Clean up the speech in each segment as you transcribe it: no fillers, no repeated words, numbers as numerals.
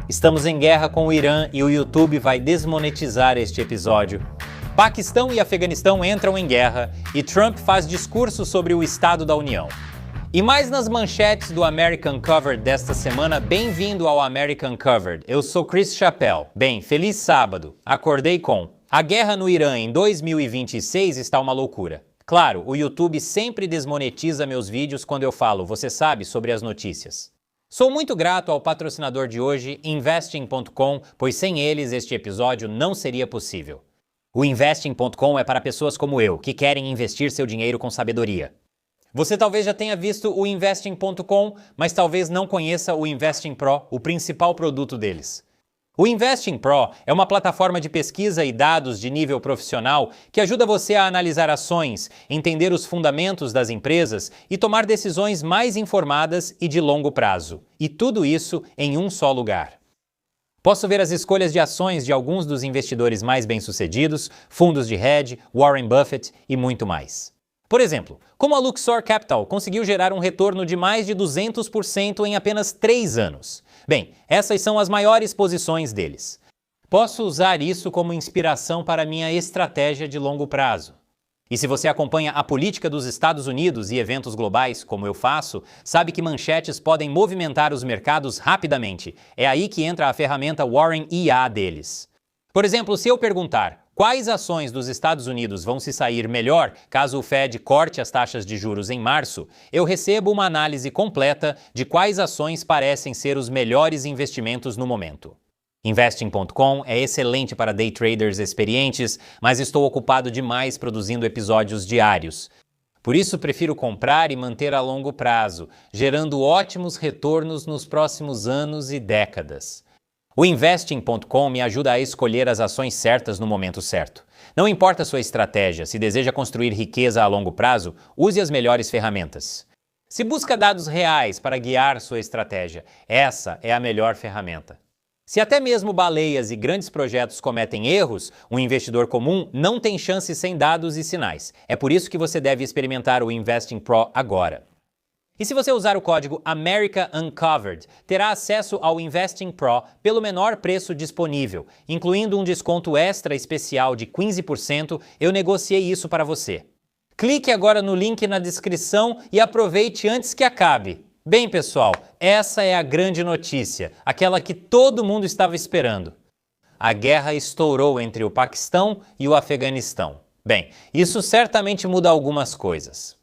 Estamos em guerra com o Irã e o YouTube vai desmonetizar este episódio. Paquistão e Afeganistão entram em guerra e Trump faz discurso sobre o Estado da União. E mais nas manchetes do American Covered desta semana, bem-vindo ao American Covered. Eu sou Chris Chappell. Bem, feliz sábado. Acordei com: a guerra no Irã em 2026 está uma loucura. Claro, o YouTube sempre desmonetiza meus vídeos quando eu falo, você sabe, sobre as notícias. Sou muito grato ao patrocinador de hoje, Investing.com, pois sem eles este episódio não seria possível. O Investing.com é para pessoas como eu, que querem investir seu dinheiro com sabedoria. Você talvez já tenha visto o Investing.com, mas talvez não conheça o Investing Pro, o principal produto deles. O Investing Pro é uma plataforma de pesquisa e dados de nível profissional que ajuda você a analisar ações, entender os fundamentos das empresas e tomar decisões mais informadas e de longo prazo. E tudo isso em um só lugar. Posso ver as escolhas de ações de alguns dos investidores mais bem-sucedidos, fundos de hedge, Warren Buffett e muito mais. Por exemplo, como a Luxor Capital conseguiu gerar um retorno de mais de 200% em apenas 3 anos. Bem, essas são as maiores posições deles. Posso usar isso como inspiração para minha estratégia de longo prazo. E se você acompanha a política dos Estados Unidos e eventos globais, como eu faço, sabe que manchetes podem movimentar os mercados rapidamente. É aí que entra a ferramenta Warren IA deles. Por exemplo, se eu perguntar quais ações dos Estados Unidos vão se sair melhor caso o Fed corte as taxas de juros em março, eu recebo uma análise completa de quais ações parecem ser os melhores investimentos no momento. Investing.com é excelente para day traders experientes, mas estou ocupado demais produzindo episódios diários. Por isso prefiro comprar e manter a longo prazo, gerando ótimos retornos nos próximos anos e décadas. O Investing.com me ajuda a escolher as ações certas no momento certo. Não importa a sua estratégia, se deseja construir riqueza a longo prazo, use as melhores ferramentas. Se busca dados reais para guiar sua estratégia, essa é a melhor ferramenta. Se até mesmo baleias e grandes projetos cometem erros, um investidor comum não tem chance sem dados e sinais. É por isso que você deve experimentar o Investing Pro agora. E se você usar o código America Uncovered, terá acesso ao Investing Pro pelo menor preço disponível, incluindo um desconto extra especial de 15%, eu negociei isso para você. Clique agora no link na descrição e aproveite antes que acabe. Bem, pessoal, essa é a grande notícia, aquela que todo mundo estava esperando. A guerra estourou entre o Paquistão e o Afeganistão. Bem, isso certamente muda algumas coisas.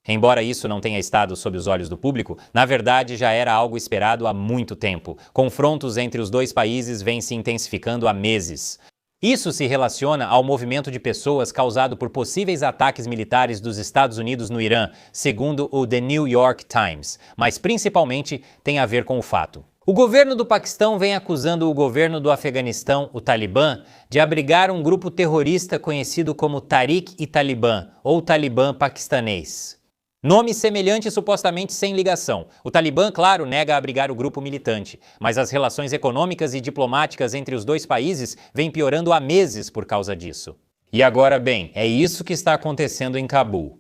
Embora isso não tenha estado sob os olhos do público, na verdade já era algo esperado há muito tempo. Confrontos entre os dois países vêm se intensificando há meses. Isso se relaciona ao movimento de pessoas causado por possíveis ataques militares dos Estados Unidos no Irã, segundo o The New York Times, mas principalmente tem a ver com o fato. O governo do Paquistão vem acusando o governo do Afeganistão, o Talibã, de abrigar um grupo terrorista conhecido como Tariq-i-Taliban, ou Talibã paquistanês. Nome semelhante e supostamente sem ligação. O Talibã, claro, nega abrigar o grupo militante, mas as relações econômicas e diplomáticas entre os dois países vêm piorando há meses por causa disso. E agora, bem, é isso que está acontecendo em Cabul.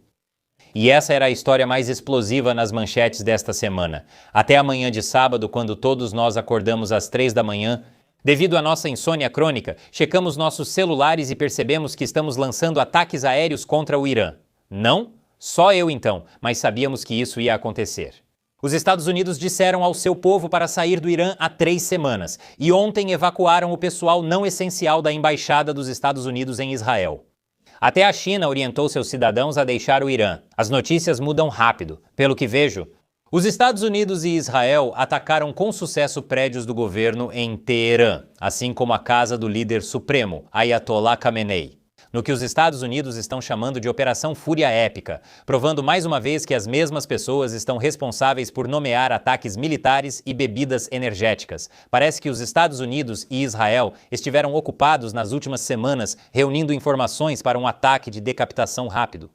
E essa era a história mais explosiva nas manchetes desta semana. Até amanhã de sábado, quando todos nós acordamos às 3 da manhã, devido à nossa insônia crônica, checamos nossos celulares e percebemos que estamos lançando ataques aéreos contra o Irã. Não? Só eu então, mas sabíamos que isso ia acontecer. Os Estados Unidos disseram ao seu povo para sair do Irã há 3 semanas e ontem evacuaram o pessoal não essencial da Embaixada dos Estados Unidos em Israel. Até a China orientou seus cidadãos a deixar o Irã. As notícias mudam rápido. Pelo que vejo, os Estados Unidos e Israel atacaram com sucesso prédios do governo em Teherã, assim como a casa do líder supremo, Ayatollah Khamenei, no que os Estados Unidos estão chamando de Operação Fúria Épica, provando mais uma vez que as mesmas pessoas estão responsáveis por nomear ataques militares e bebidas energéticas. Parece que os Estados Unidos e Israel estiveram ocupados nas últimas semanas reunindo informações para um ataque de decapitação rápido.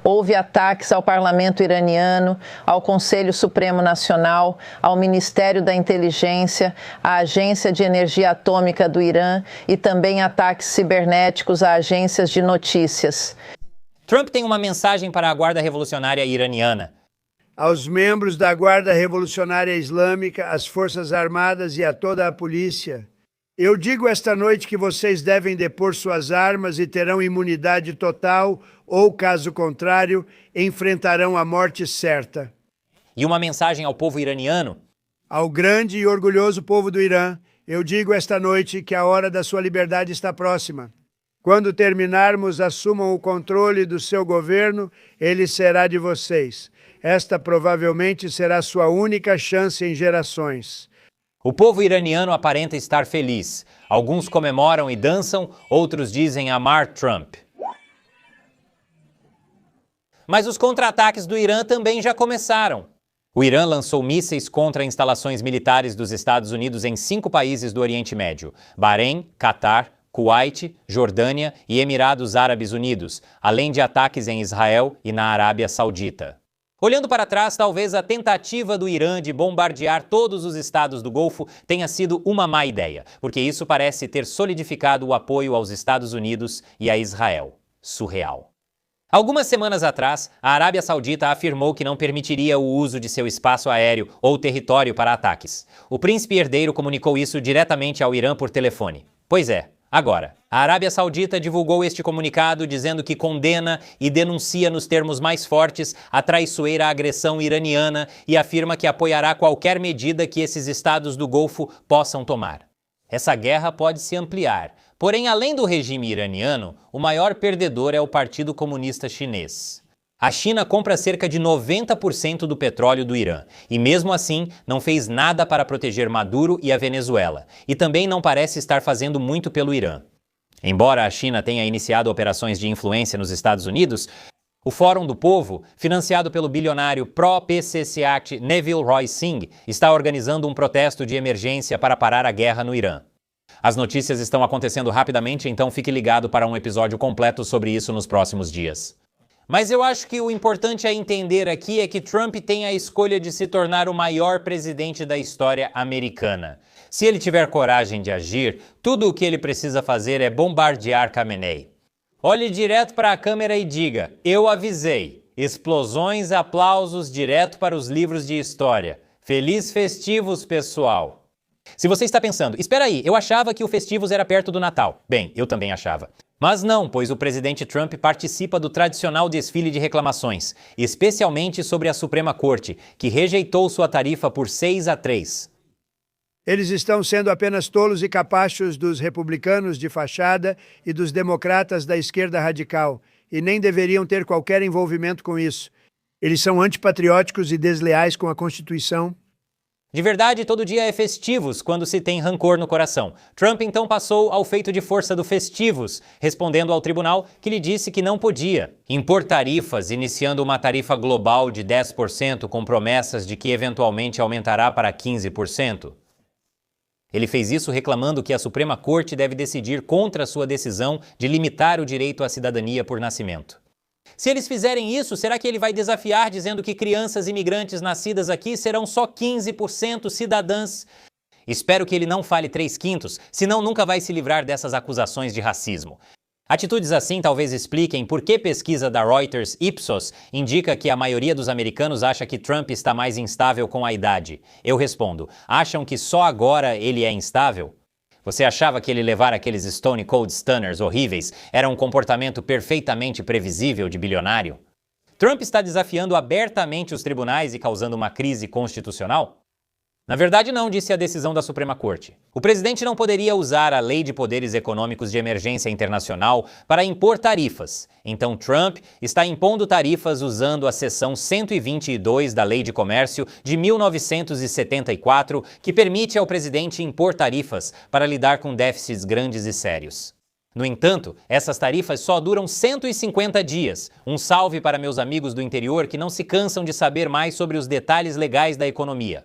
Houve ataques ao parlamento iraniano, ao Conselho Supremo Nacional, ao Ministério da Inteligência, à Agência de Energia Atômica do Irã e também ataques cibernéticos a agências de notícias. Trump tem uma mensagem para a Guarda Revolucionária iraniana. aos membros da Guarda Revolucionária Islâmica, às Forças Armadas e a toda a polícia. Eu digo esta noite que vocês devem depor suas armas e terão imunidade total, ou, caso contrário, enfrentarão a morte certa. E uma mensagem ao povo iraniano? Ao grande e orgulhoso povo do Irã, eu digo esta noite que a hora da sua liberdade está próxima. Quando terminarmos, assumam o controle do seu governo, ele será de vocês. Esta provavelmente será sua única chance em gerações. O povo iraniano aparenta estar feliz. Alguns comemoram e dançam, outros dizem amar Trump. Mas os contra-ataques do Irã também já começaram. O Irã lançou mísseis contra instalações militares dos Estados Unidos em 5 países do Oriente Médio: Bahrein, Catar, Kuwait, Jordânia e Emirados Árabes Unidos, além de ataques em Israel e na Arábia Saudita. Olhando para trás, talvez a tentativa do Irã de bombardear todos os estados do Golfo tenha sido uma má ideia, porque isso parece ter solidificado o apoio aos Estados Unidos e a Israel. Surreal. Algumas semanas atrás, a Arábia Saudita afirmou que não permitiria o uso de seu espaço aéreo ou território para ataques. O príncipe herdeiro comunicou isso diretamente ao Irã por telefone. Pois é. Agora, a Arábia Saudita divulgou este comunicado dizendo que condena e denuncia nos termos mais fortes a traiçoeira agressão iraniana e afirma que apoiará qualquer medida que esses estados do Golfo possam tomar. Essa guerra pode se ampliar, porém, além do regime iraniano, o maior perdedor é o Partido Comunista Chinês. A China compra cerca de 90% do petróleo do Irã e, mesmo assim, não fez nada para proteger Maduro e a Venezuela, e também não parece estar fazendo muito pelo Irã. Embora a China tenha iniciado operações de influência nos Estados Unidos, o Fórum do Povo, financiado pelo bilionário pró-PCCAT Neville Roy Singh, está organizando um protesto de emergência para parar a guerra no Irã. As notícias estão acontecendo rapidamente, então fique ligado para um episódio completo sobre isso nos próximos dias. Mas eu acho que o importante a entender aqui é que Trump tem a escolha de se tornar o maior presidente da história americana. Se ele tiver coragem de agir, tudo o que ele precisa fazer é bombardear Khamenei. Olhe direto para a câmera e diga: eu avisei. Explosões, aplausos direto para os livros de história. Feliz festivos, pessoal! Se você está pensando, espera aí, eu achava que o festivos era perto do Natal. Bem, eu também achava. Mas não, pois o presidente Trump participa do tradicional desfile de reclamações, especialmente sobre a Suprema Corte, que rejeitou sua tarifa por 6-3. Eles estão sendo apenas tolos e capachos dos republicanos de fachada e dos democratas da esquerda radical, e nem deveriam ter qualquer envolvimento com isso. Eles são antipatrióticos e desleais com a Constituição. De verdade, todo dia é festivos quando se tem rancor no coração. Trump então passou ao feito de força do festivos, respondendo ao tribunal que lhe disse que não podia impor tarifas, iniciando uma tarifa global de 10% com promessas de que eventualmente aumentará para 15%. Ele fez isso reclamando que a Suprema Corte deve decidir contra sua decisão de limitar o direito à cidadania por nascimento. Se eles fizerem isso, será que ele vai desafiar dizendo que crianças imigrantes nascidas aqui serão só 15% cidadãs? Espero que ele não fale 3/5, senão nunca vai se livrar dessas acusações de racismo. Atitudes assim talvez expliquem por que pesquisa da Reuters Ipsos indica que a maioria dos americanos acha que Trump está mais instável com a idade. Eu respondo, acham que só agora ele é instável? Você achava que ele levar aqueles Stone Cold Stunners horríveis era um comportamento perfeitamente previsível de bilionário? Trump está desafiando abertamente os tribunais e causando uma crise constitucional? Na verdade não, disse a decisão da Suprema Corte. O presidente não poderia usar a Lei de Poderes Econômicos de Emergência Internacional para impor tarifas. Então Trump está impondo tarifas usando a seção 122 da Lei de Comércio de 1974, que permite ao presidente impor tarifas para lidar com déficits grandes e sérios. No entanto, essas tarifas só duram 150 dias. Um salve para meus amigos do interior que não se cansam de saber mais sobre os detalhes legais da economia.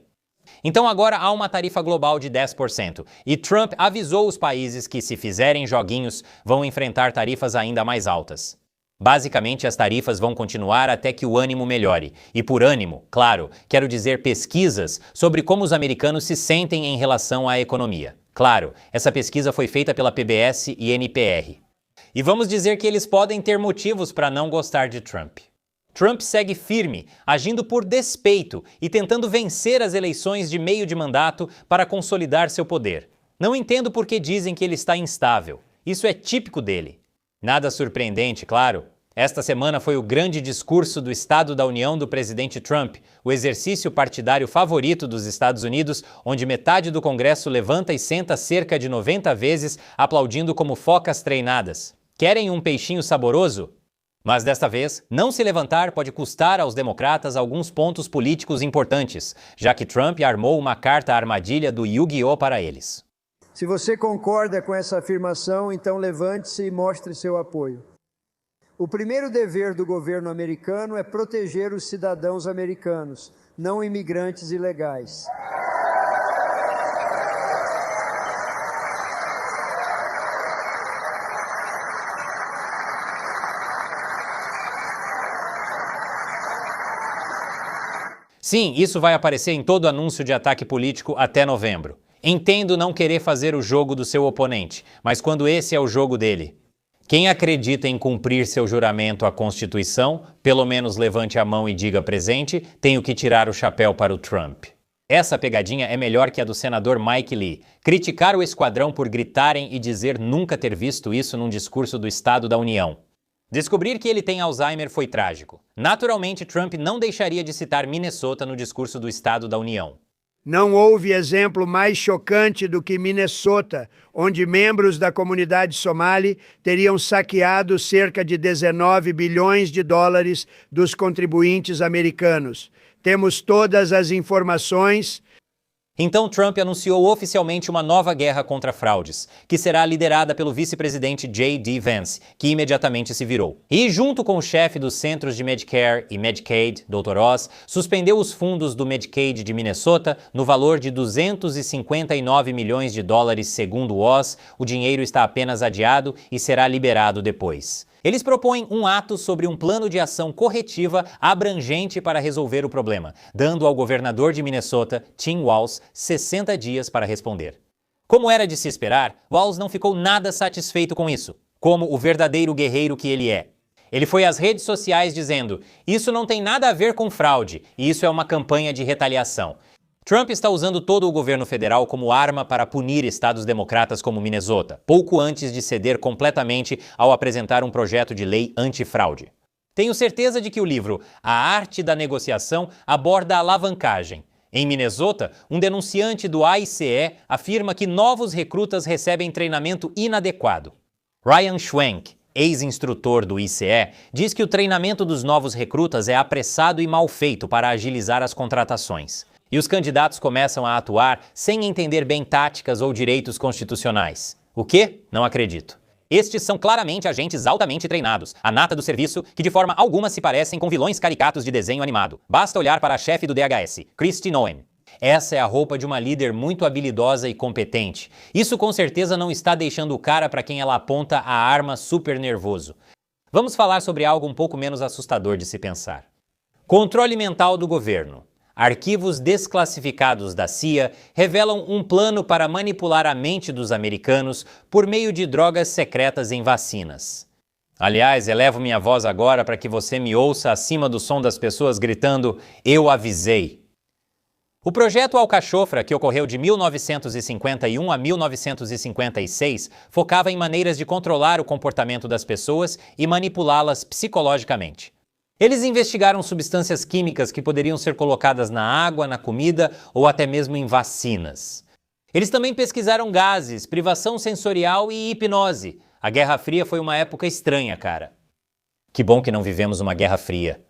Então agora há uma tarifa global de 10%, e Trump avisou os países que, se fizerem joguinhos, vão enfrentar tarifas ainda mais altas. Basicamente, as tarifas vão continuar até que o ânimo melhore. E por ânimo, claro, quero dizer pesquisas sobre como os americanos se sentem em relação à economia. Claro, essa pesquisa foi feita pela PBS e NPR. E vamos dizer que eles podem ter motivos para não gostar de Trump. Trump segue firme, agindo por despeito e tentando vencer as eleições de meio de mandato para consolidar seu poder. Não entendo por que dizem que ele está instável. Isso é típico dele. Nada surpreendente, claro. Esta semana foi o grande discurso do Estado da União do presidente Trump, o exercício partidário favorito dos Estados Unidos, onde metade do Congresso levanta e senta cerca de 90 vezes, aplaudindo como focas treinadas. Querem um peixinho saboroso? Mas desta vez, não se levantar pode custar aos democratas alguns pontos políticos importantes, já que Trump armou uma carta armadilha do Yu-Gi-Oh! Para eles. Se você concorda com essa afirmação, então levante-se e mostre seu apoio. O primeiro dever do governo americano é proteger os cidadãos americanos, não imigrantes ilegais. Sim, isso vai aparecer em todo anúncio de ataque político até novembro. Entendo não querer fazer o jogo do seu oponente, mas quando esse é o jogo dele. Quem acredita em cumprir seu juramento à Constituição, pelo menos levante a mão e diga presente, tenho que tirar o chapéu para o Trump. Essa pegadinha é melhor que a do senador Mike Lee. Criticar o esquadrão por gritarem e dizer nunca ter visto isso num discurso do Estado da União. Descobrir que ele tem Alzheimer foi trágico. Naturalmente, Trump não deixaria de citar Minnesota no discurso do Estado da União. Não houve exemplo mais chocante do que Minnesota, onde membros da comunidade somali teriam saqueado cerca de 19 bilhões de dólares dos contribuintes americanos. Temos todas as informações. Então Trump anunciou oficialmente uma nova guerra contra fraudes, que será liderada pelo vice-presidente J.D. Vance, que imediatamente se virou. E junto com o chefe dos Centros de Medicare e Medicaid, Dr. Oz, suspendeu os fundos do Medicaid de Minnesota no valor de 259 milhões de dólares, segundo Oz. O dinheiro está apenas adiado e será liberado depois. Eles propõem um ato sobre um plano de ação corretiva abrangente para resolver o problema, dando ao governador de Minnesota, Tim Walz, 60 dias para responder. Como era de se esperar, Walz não ficou nada satisfeito com isso, como o verdadeiro guerreiro que ele é. Ele foi às redes sociais dizendo: "Isso não tem nada a ver com fraude, e isso é uma campanha de retaliação." Trump está usando todo o governo federal como arma para punir estados democratas como Minnesota, pouco antes de ceder completamente ao apresentar um projeto de lei antifraude. Tenho certeza de que o livro A Arte da Negociação aborda a alavancagem. Em Minnesota, um denunciante do ICE afirma que novos recrutas recebem treinamento inadequado. Ryan Schwenk, ex-instrutor do ICE, diz que o treinamento dos novos recrutas é apressado e mal feito para agilizar as contratações. E os candidatos começam a atuar sem entender bem táticas ou direitos constitucionais. O quê? Não acredito. Estes são claramente agentes altamente treinados, a nata do serviço, que de forma alguma se parecem com vilões caricatos de desenho animado. Basta olhar para a chefe do DHS, Kristi Noem. Essa é a roupa de uma líder muito habilidosa e competente. Isso com certeza não está deixando o cara para quem ela aponta a arma super nervoso. Vamos falar sobre algo um pouco menos assustador de se pensar. Controle mental do governo. Arquivos desclassificados da CIA revelam um plano para manipular a mente dos americanos por meio de drogas secretas em vacinas. Aliás, elevo minha voz agora para que você me ouça acima do som das pessoas gritando: "Eu avisei!" O projeto Alcachofra, que ocorreu de 1951 a 1956, focava em maneiras de controlar o comportamento das pessoas e manipulá-las psicologicamente. Eles investigaram substâncias químicas que poderiam ser colocadas na água, na comida ou até mesmo em vacinas. Eles também pesquisaram gases, privação sensorial e hipnose. A Guerra Fria foi uma época estranha, cara. Que bom que não vivemos uma Guerra Fria.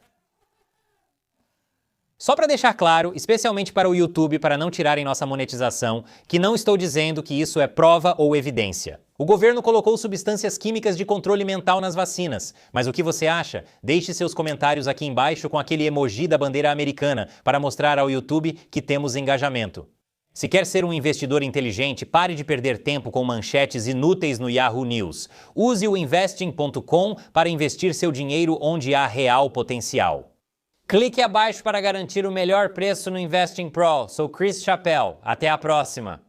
Só para deixar claro, especialmente para o YouTube, para não tirarem nossa monetização, que não estou dizendo que isso é prova ou evidência. O governo colocou substâncias químicas de controle mental nas vacinas. Mas o que você acha? Deixe seus comentários aqui embaixo com aquele emoji da bandeira americana para mostrar ao YouTube que temos engajamento. Se quer ser um investidor inteligente, pare de perder tempo com manchetes inúteis no Yahoo News. Use o investing.com para investir seu dinheiro onde há real potencial. Clique abaixo para garantir o melhor preço no Investing Pro. Sou Chris Chappell. Até a próxima!